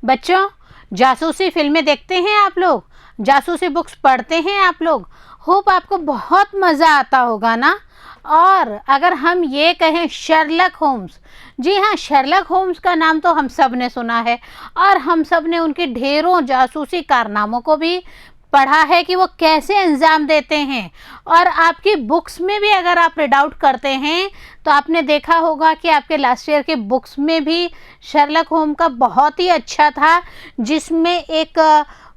बच्चों, जासूसी फिल्में देखते हैं आप लोग, जासूसी बुक्स पढ़ते हैं आप लोग। होप आपको बहुत मज़ा आता होगा ना। और अगर हम ये कहें शर्लक होम्स, जी हाँ, शर्लक होम्स का नाम तो हम सब ने सुना है और हम सब ने उनके ढेरों जासूसी कारनामों को भी पढ़ा है कि वो कैसे अंजाम देते हैं। और आपकी बुक्स में भी अगर आप रीड आउट करते हैं तो आपने देखा होगा कि आपके लास्ट ईयर के बुक्स में भी शर्लक होम का बहुत ही अच्छा था, जिसमें एक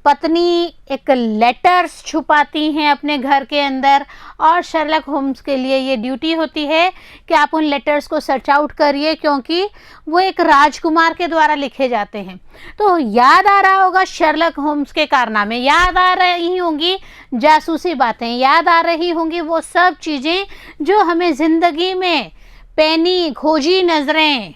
पत्नी एक लेटर्स छुपाती हैं अपने घर के अंदर और शर्लक होम्स के लिए ये ड्यूटी होती है कि आप उन लेटर्स को सर्च आउट करिए, क्योंकि वो एक राजकुमार के द्वारा लिखे जाते हैं। तो याद आ रहा होगा शर्लक होम्स के कारनामे, याद आ रही होंगी जासूसी बातें, याद आ रही होंगी वो सब चीज़ें जो हमें ज़िंदगी में पैनी खोजी नज़रें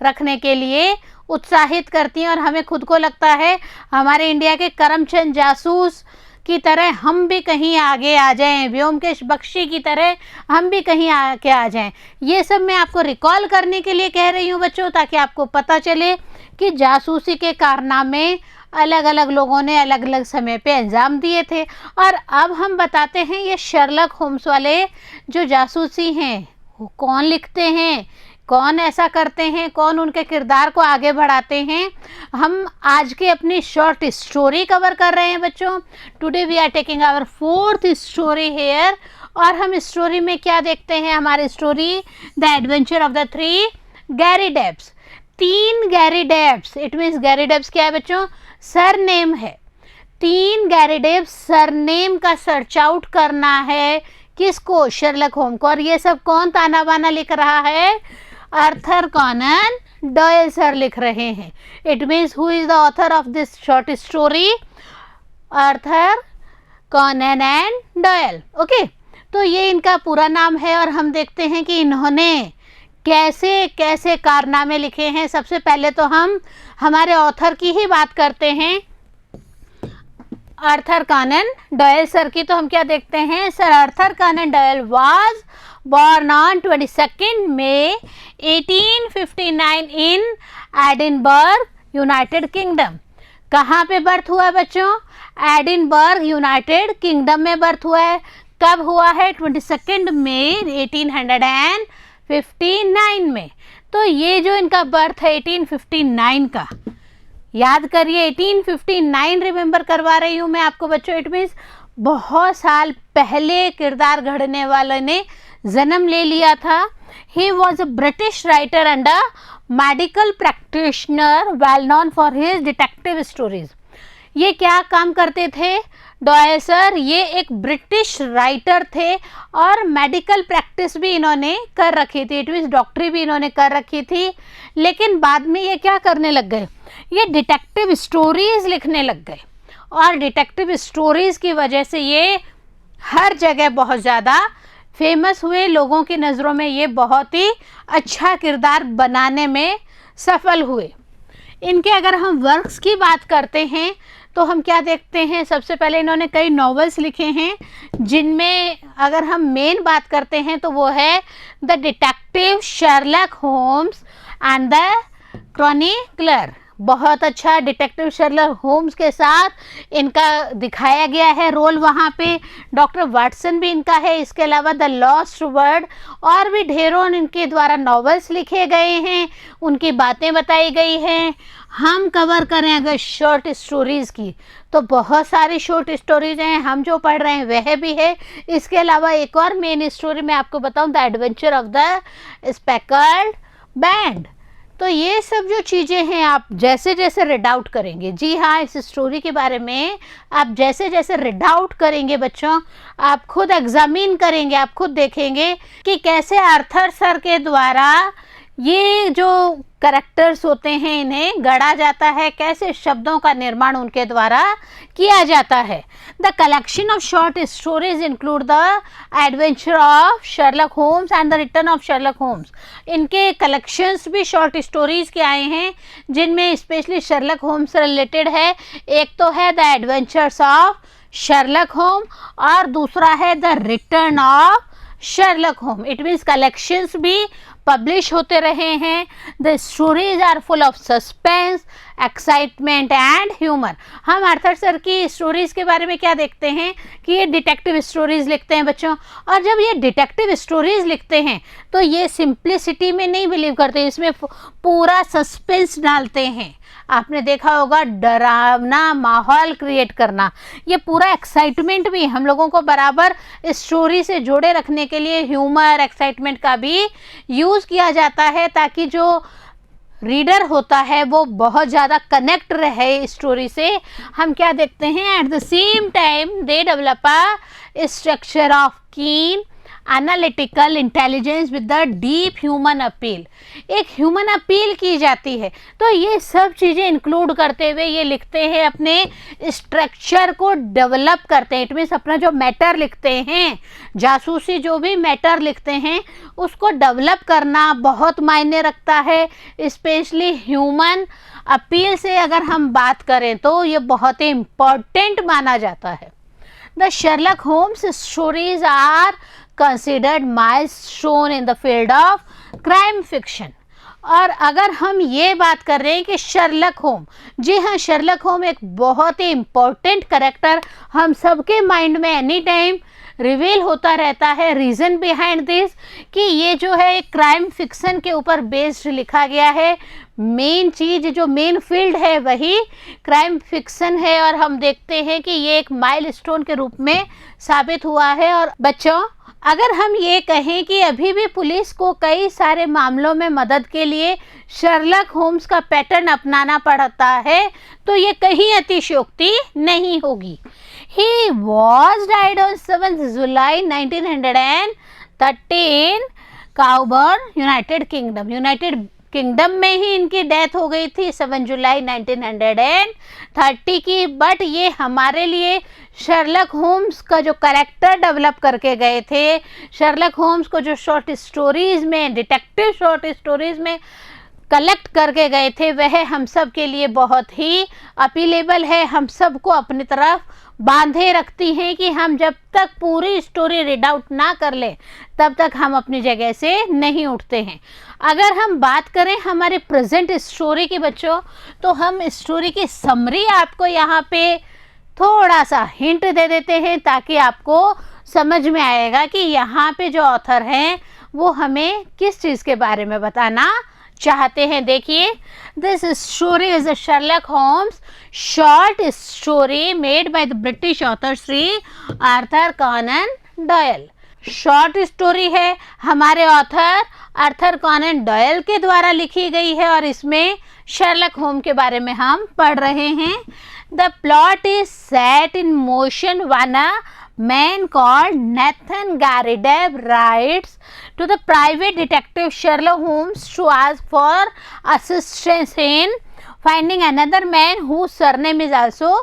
रखने के लिए उत्साहित करती हैं और हमें खुद को लगता है हमारे इंडिया के करमचंद जासूस की तरह हम भी कहीं आगे आ जाएं, व्योमकेश बख्शी की तरह हम भी कहीं आगे आ जाएं। ये सब मैं आपको रिकॉल करने के लिए कह रही हूँ बच्चों, ताकि आपको पता चले कि जासूसी के कारनामे अलग अलग लोगों ने अलग अलग समय पे अंजाम दिए थे। और अब हम बताते हैं ये शर्लक होम्स वाले जो जासूसी हैं वो कौन लिखते हैं, कौन ऐसा करते हैं, कौन उनके किरदार को आगे बढ़ाते हैं। हम आज की अपनी शॉर्ट स्टोरी कवर कर रहे हैं बच्चों। Today we are taking our 4th story here. और हम स्टोरी में क्या देखते हैं, हमारी story the adventure of the 3 Garridebs. 3 Garridebs, it means Garridebs क्या है बच्चों, सरनेम है। 3 गैरी डेब्स सरनेम का सर्च आउट करना है किसको, शर्लक होम को। और ये सब कौन ताना बाना लिख रहा है, आर्थर कॉनन डॉयल सर लिख रहे हैं। It means who is the author of this short story, Arthur Conan and Doyle. Okay, तो ये इनका पूरा नाम है और हम देखते हैं कि इन्होंने कैसे कैसे कारनामे लिखे हैं। सबसे पहले तो हम हमारे ऑथर की ही बात करते हैं, आर्थर कॉनन डॉयल सर की। तो हम क्या देखते हैं, sir Arthur Conan dial was born on 22nd May 1859 in Edinburgh, United Kingdom। कहाँ पे बर्थ हुआ है बच्चों, एडिनबर्ग यूनाइटेड किंगडम में बर्थ हुआ है। कब हुआ है, 22nd मई 1859 में। तो ये जो इनका बर्थ है 1859 का, याद करिए 1859 रिमेंबर करवा रही हूँ मैं आपको बच्चों। इट मीन्स बहुत साल पहले किरदार घड़ने वाले ने जन्म ले लिया था। He was a British writer and a medical practitioner well known for his detective stories. ये क्या काम करते थे डॉयल सर, ये एक ब्रिटिश राइटर थे और मेडिकल प्रैक्टिस भी इन्होंने कर रखी थी। इट मीन्स डॉक्टरी भी इन्होंने कर रखी थी। लेकिन बाद में ये क्या करने लग गए, ये डिटेक्टिव स्टोरीज लिखने लग गए। और डिटेक्टिव स्टोरीज की वजह से ये हर जगह बहुत ज़्यादा फेमस हुए, लोगों की नज़रों में ये बहुत ही अच्छा किरदार बनाने में सफल हुए। इनके अगर हम वर्क्स की बात करते हैं तो हम क्या देखते हैं, सबसे पहले इन्होंने कई नॉवेल्स लिखे हैं, जिनमें अगर हम मेन बात करते हैं तो वो है the detective Sherlock Holmes and the chronicler. बहुत अच्छा डिटेक्टिव शर्लक होम्स के साथ इनका दिखाया गया है रोल वहाँ पे। डॉक्टर वाटसन भी इनका है। इसके अलावा द लॉस्ट वर्ड और भी ढेरों इनके द्वारा नॉवेल्स लिखे गए हैं, उनकी बातें बताई गई हैं। हम कवर करें अगर शॉर्ट स्टोरीज़ की तो बहुत सारी शॉर्ट स्टोरीज हैं, हम जो पढ़ रहे हैं वह भी है। इसके अलावा एक और मेन स्टोरी मैं आपको बताऊं, the adventure of the speckled band. तो ये सब जो चीज़ें हैं आप जैसे जैसे रीड आउट करेंगे, जी हाँ, इस स्टोरी के बारे में आप जैसे जैसे रीड आउट करेंगे बच्चों, आप खुद एग्जामिन करेंगे, आप खुद देखेंगे कि कैसे आर्थर सर के द्वारा ये जो करैक्टर्स होते हैं इन्हें गढ़ा जाता है, कैसे शब्दों का निर्माण उनके द्वारा किया जाता है। The collection of short stories include the adventure of Sherlock Holmes and the return of Sherlock Holmes. इनके कलेक्शंस भी शॉर्ट स्टोरीज के आए हैं, जिनमें स्पेशली शर्लक होम्स से रिलेटेड है। एक तो है द एडवेंचर्स ऑफ शर्लक होम और दूसरा है द रिटर्न ऑफ शर्लक होम। इट मीन्स कलेक्शंस भी पब्लिश होते रहे हैं। The stories are full of suspense excitement and humour. हम आर्थर सर की स्टोरीज़ के बारे में क्या देखते हैं कि ये डिटेक्टिव स्टोरीज़ लिखते हैं बच्चों, और जब ये डिटेक्टिव स्टोरीज़ लिखते हैं तो ये सिंप्लिसिटी में नहीं बिलीव करते, इसमें पूरा सस्पेंस डालते हैं। आपने देखा होगा डरावना माहौल क्रिएट करना, ये पूरा एक्साइटमेंट भी हम लोगों को बराबर स्टोरी से जोड़े रखने के लिए ह्यूमर एक्साइटमेंट का भी यूज़ किया जाता है, ताकि जो रीडर होता है वो बहुत ज़्यादा कनेक्ट रहे स्टोरी से। हम क्या देखते हैं, at the same time they develop a structure of keen analytical intelligence with the deep human appeal. एक ह्यूमन अपील की जाती है, तो ये सब चीज़ें इंक्लूड करते हुए ये लिखते हैं, अपने स्ट्रक्चर को डेवलप करते हैं। इट मीन्स अपना जो मैटर लिखते हैं, जासूसी जो भी मैटर लिखते हैं उसको डेवलप करना बहुत मायने रखता है। स्पेशली ह्यूमन अपील से अगर हम बात करें तो ये बहुत ही इम्पॉर्टेंट माना जाता है। The Sherlock Holmes stories are considered milestone in the field of crime fiction। और अगर हम ये बात कर रहे हैं कि शर्लक होम, जी हाँ, शर्लक होम एक बहुत ही इम्पोर्टेंट करेक्टर हम सबके माइंड में एनी टाइम रिवील होता रहता है। रीज़न बिहाइंड दिस कि ये जो है एक क्राइम फिक्शन के ऊपर बेस्ड लिखा गया है। मेन चीज़ जो मेन फील्ड है वही क्राइम फिक्शन है, और हम देखते हैं कि ये एक माइलस्टोन के रूप में साबित हुआ है। और बच्चों, अगर हम ये कहें कि अभी भी पुलिस को कई सारे मामलों में मदद के लिए शर्लक होम्स का पैटर्न अपनाना पड़ता है, तो ये कहीं अतिशयोक्ति नहीं होगी। He was died on 7th July 1913 Cowburn, United Kingdom. United Kingdom में ही इनकी डेथ हो गई थी 7 जुलाई 1930 की। बट ये हमारे लिए शर्लक होम्स का जो कैरेक्टर डेवलप करके गए थे, शर्लक होम्स को जो शॉर्ट स्टोरीज़ में, डिटेक्टिव शॉर्ट स्टोरीज़ में कलेक्ट करके गए थे, वह हम सब के लिए बहुत ही अपीलेबल है, हम सबको अपनी तरफ बांधे रखती हैं कि हम जब तक पूरी स्टोरी रीड आउट ना कर लें तब तक हम अपनी जगह से नहीं उठते हैं। अगर हम बात करें हमारे प्रेजेंट स्टोरी की बच्चों, तो हम स्टोरी की समरी आपको यहाँ पे थोड़ा सा हिंट दे देते हैं, ताकि आपको समझ में आएगा कि यहाँ पे जो ऑथर हैं वो हमें किस चीज़ के बारे में बताना चाहते हैं। देखिए, this story is a Sherlock Holmes short story made by the British author Shri Arthur Conan Doyle. Short story है, हमारे ऑथर आर्थर कॉनन डॉयल के द्वारा लिखी गई है, और इसमें शर्लक होम के बारे में हम पढ़ रहे हैं। The plot is set in motion when a man called Nathan Garrideb writes to the private detective Sherlock Holmes to ask for assistance in finding another man whose surname is also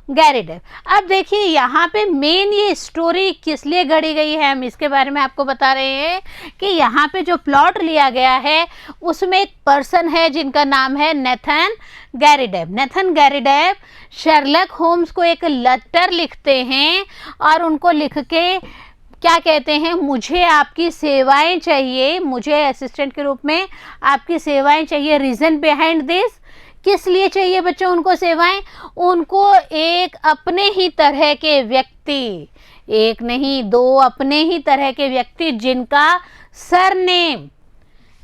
Garrideb। अब देखिए यहाँ पे main ये story किस लिए गढ़ी गई है, हम इसके बारे में आपको बता रहे हैं कि यहाँ पे जो प्लॉट लिया गया है उसमें एक पर्सन है जिनका नाम है नेथन गैरिडेब। नेथन गैरिडेब शर्लक होम्स को एक लेटर लिखते हैं, और उनको लिख के क्या कहते हैं, मुझे आपकी सेवाएं चाहिए, मुझे असिस्टेंट के रूप में आपकी सेवाएं चाहिए। रीज़न बिहाइंड दिस, किस लिए चाहिए बच्चों उनको सेवाएं? उनको एक अपने ही तरह के व्यक्ति, एक नहीं दो अपने ही तरह के व्यक्ति जिनका सरनेम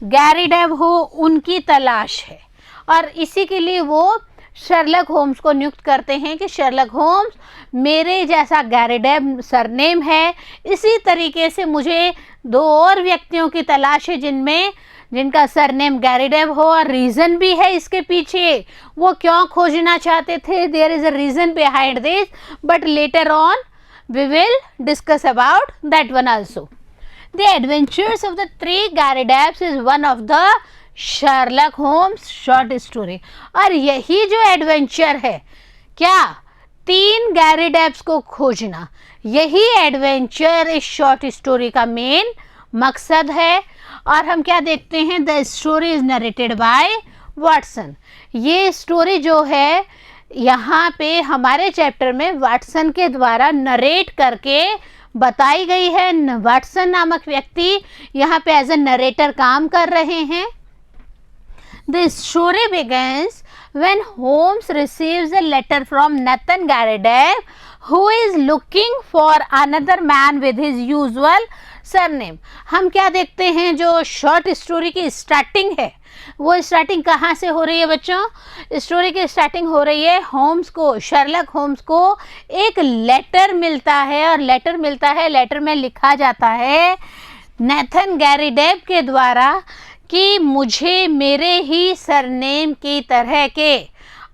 गैरिडेब हो, उनकी तलाश है, और इसी के लिए वो शर्लक होम्स को नियुक्त करते हैं कि शर्लक होम्स, मेरे जैसा गैरिडेब सरनेम है, इसी तरीके से मुझे दो और व्यक्तियों की तलाश है जिनका सरनेम गैरिडेब हो। और रीज़न भी है इसके पीछे, वो क्यों खोजना चाहते थे, there is a reason behind this, but later on we will discuss about that one also. The adventures of the three Garridebs is one of the Sherlock Holmes short story. और यही जो एडवेंचर है, क्या, 3 गैरिडेब्स को खोजना, यही adventure इस short story का मेन मकसद है। और हम क्या देखते हैं, the story is narrated by Watson. ये स्टोरी जो है यहाँ पे हमारे चैप्टर में वाटसन के द्वारा नरेट करके बताई गई है। वाटसन नामक व्यक्ति यहाँ पे एज ए नरेटर काम कर रहे हैं। The story begins when Holmes receives a letter from Nathan Garridev who is looking for another man with his usual surname। हम क्या देखते हैं, जो शॉर्ट स्टोरी की स्टार्टिंग है वो स्टार्टिंग कहाँ से हो रही है बच्चों? स्टोरी की स्टार्टिंग हो रही है होम्स को, शर्लक होम्स को एक लेटर मिलता है, और लेटर में लिखा जाता है नेथन गैरिडेव के द्वारा कि मुझे मेरे ही सरनेम की तरह के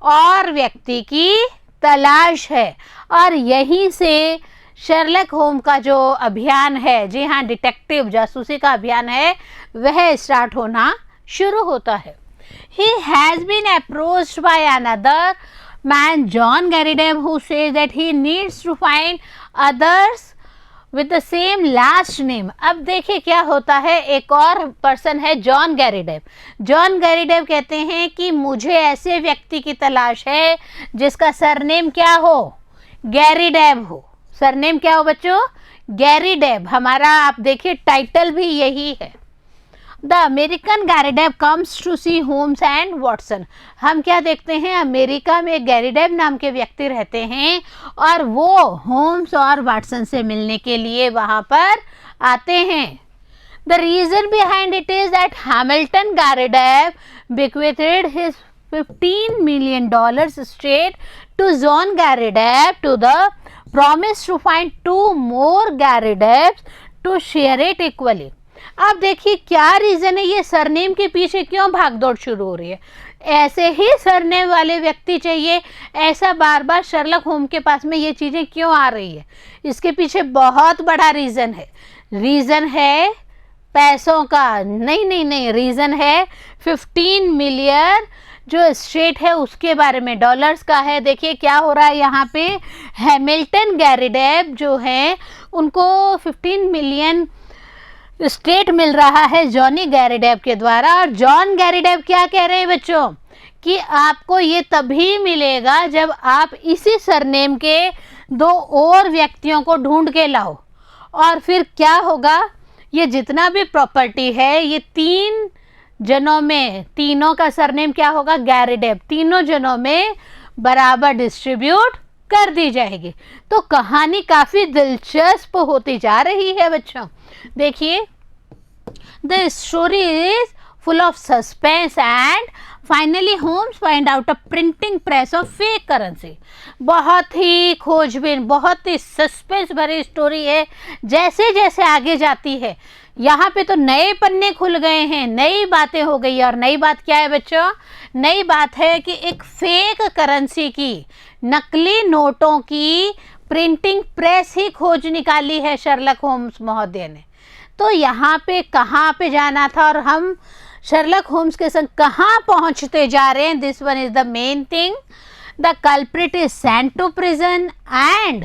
और व्यक्ति की तलाश है। और यहीं से शर्लक होम का जो अभियान है, जी हाँ, डिटेक्टिव जासूसी का अभियान है, वह स्टार्ट होना शुरू होता है। He has been approached by another man, John Garridev, who says that he needs to find others with the same last name। अब देखिए क्या होता है, एक और पर्सन है जॉन गैरिडेव। जॉन गैरिडेव कहते हैं कि मुझे ऐसे व्यक्ति की तलाश है जिसका सरनेम क्या हो, गैरिडेव हो। सरनेम क्या हो बच्चों? गैरिडेव। हमारा आप देखिए टाइटल भी यही है। The American Garrideb comes to see Holmes and Watson. हम क्या देखते हैं, अमेरिका में एक गैरिडेव नाम के व्यक्ति रहते हैं और वो होम्स और वाटसन से मिलने के लिए वहाँ पर आते हैं। The reason behind it is that Hamilton Garrideb bequeathed his $15 million estate to John Garridev to the promise to find 2 more Garridevs to share it equally। अब देखिए क्या रीज़न है, ये सरनेम के पीछे क्यों भागदौड़ शुरू हो रही है? ऐसे ही सरनेम वाले व्यक्ति चाहिए, ऐसा बार बार शर्लक होम के पास में ये चीज़ें क्यों आ रही है? इसके पीछे बहुत बड़ा रीज़न है। रीज़न है पैसों का? नहीं, रीज़न है 15 मिलियन जो स्टेट है उसके बारे में, डॉलर्स का है। देखिए क्या हो रहा है यहाँ पे, हैमिल्टन गैरिडेव जो है उनको 15 मिलियन स्टेट मिल रहा है जॉनी गैरिडेव के द्वारा। और जॉन गैरिडेव क्या कह रहे हैं बच्चों कि आपको ये तभी मिलेगा जब आप इसी सरनेम के 2 और व्यक्तियों को ढूंढ के लाओ। और फिर क्या होगा, ये जितना भी प्रॉपर्टी है ये 3 जनों में, तीनों का सरनेम क्या होगा, गैरिडेव, तीनों जनों में बराबर डिस्ट्रीब्यूट कर दी जाएगी। तो कहानी काफ़ी दिलचस्प होती जा रही है बच्चों। देखिए, the story is full of suspense and finally Holmes find out a printing press of fake currency. बहुत ही खोजबीन, बहुत ही सस्पेंस भरी स्टोरी है। जैसे जैसे आगे जाती है यहाँ पे तो नए पन्ने खुल गए हैं, नई बातें हो गई। और नई बात क्या है बच्चों? नई बात है कि एक फेक करेंसी की, नकली नोटों की प्रिंटिंग प्रेस ही खोज निकाली है शर्लक होम्स महोदय ने। तो यहाँ पे कहाँ पे जाना था और हम शर्लक होम्स के संग कहाँ पहुँचते जा रहे हैं, this one is the main thing. The culprit is sent to prison and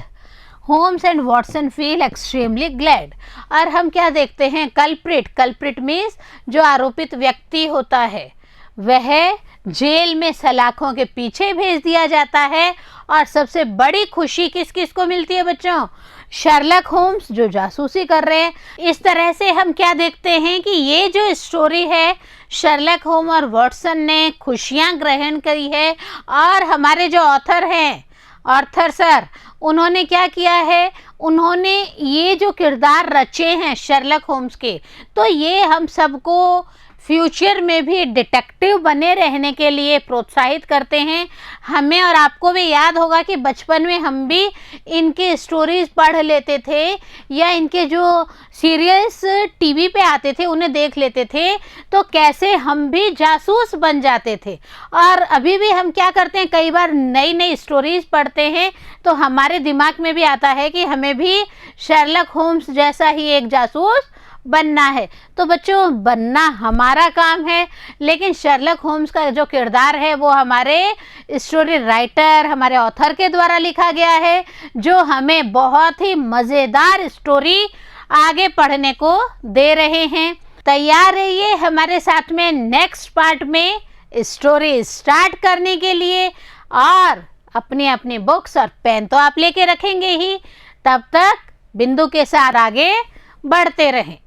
Holmes and Watson feel extremely glad. और हम क्या देखते हैं, कल्प्रिट मीन्स जो आरोपित व्यक्ति होता है वह जेल में सलाखों के पीछे भेज दिया जाता है। और सबसे बड़ी खुशी किस किस को मिलती है बच्चों? शर्लक होम्स जो जासूसी कर रहे हैं। इस तरह से हम क्या देखते हैं कि ये जो स्टोरी है शर्लक होम और वॉटसन ने खुशियाँ ग्रहण करी है। और हमारे जो ऑथर हैं, आर्थर सर, उन्होंने क्या किया है, उन्होंने ये जो किरदार रचे हैं शर्लक होम्स के, तो ये हम सबको फ्यूचर में भी डिटेक्टिव बने रहने के लिए प्रोत्साहित करते हैं। हमें और आपको भी याद होगा कि बचपन में हम भी इनके स्टोरीज पढ़ लेते थे या इनके जो सीरियल्स टीवी पे आते थे उन्हें देख लेते थे, तो कैसे हम भी जासूस बन जाते थे। और अभी भी हम क्या करते हैं, कई बार नई नई स्टोरीज पढ़ते हैं तो हमारे दिमाग में भी आता है कि हमें भी शर्लक होम्स जैसा ही एक जासूस बनना है। तो बच्चों, बनना हमारा काम है, लेकिन शर्लक होम्स का जो किरदार है वो हमारे स्टोरी राइटर, हमारे ऑथर के द्वारा लिखा गया है, जो हमें बहुत ही मज़ेदार स्टोरी आगे पढ़ने को दे रहे हैं। तैयार रहिए हमारे साथ में नेक्स्ट पार्ट में स्टोरी स्टार्ट करने के लिए। और अपनी अपनी बुक्स और पेन तो आप लेके रखेंगे ही। तब तक बिंदु के साथ आगे बढ़ते रहें।